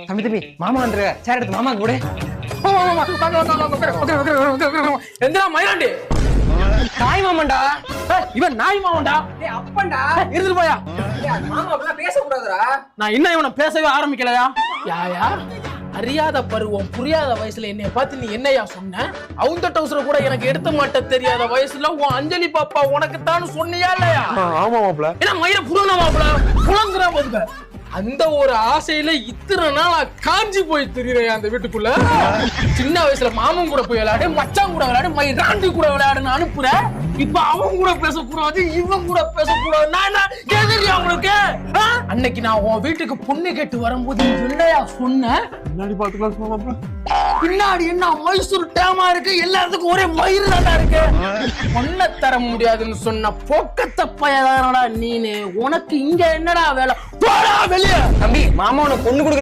தம்பி மாமா வந்துரு, சேர் எடுத்து மாமா கூட. எந்திரா மயிலாண்டி, நாய் மாமன்டா. இவன் நாய் மாமன்டா. அப்பன்டா இருந்துட்டு போயா. மாமா அப்படிலாம் பேசக்கூடாதுடா. நான் இன்னும் இவனை பேசவே ஆரம்பிக்கலையா? யாயா அறியாத பருவம் புரியாத வயசுல என்னைய பார்த்து நீ என்னையா சொன்ன? அவங்க டவுசர கூட எனக்கு எடுத்த மாட்ட தெரியாத வயசுல உன் அஞ்சலி பாப்பா உனக்கு தான் சொன்னியா இல்லையா? ஆமா மாப்ள. ஏன்னா மயிர புடுங்க மாப்ள, புலங்குறா போதுங்க. அந்த ஒரு ஆசையில இத்தனை நாளா காஞ்சி போய் திரியறேன் அந்த வீட்டுக்குள்ள. சின்ன வயசுல மாமன் கூட போய் விளையாடு, மச்சான் கூட விளையாடு, மயிராண்டி கூட விளையாடுன்னு அனுப்புறேன். இப்ப அவன் கூட பேசக்கூடாது, இவன் கூட பேசக்கூடாது. நான் என்ன கேக்குறியா உங்களுக்கு? அன்னைக்கு நான் உன் வீட்டுக்கு பொண்ணு கேட்டு வரும்போது என்னையா சொன்ன? முன்னாடி பாத்துக்கலாம் மாப்ள. பின்னாடி என்ன மைசூர் டேமா இருக்கு, எல்லாத்துக்கும் ஒரே மயிறு தாண்டா இருக்கு. பொண்ணை தர முடியாதுன்னு சொன்ன போக்கத்த பயதானடா நீனு. உனக்கு இங்க என்னடா வேலை? போடா வெளியே. தம்பி மாமா உனக்கு பொண்ணு கொடுக்க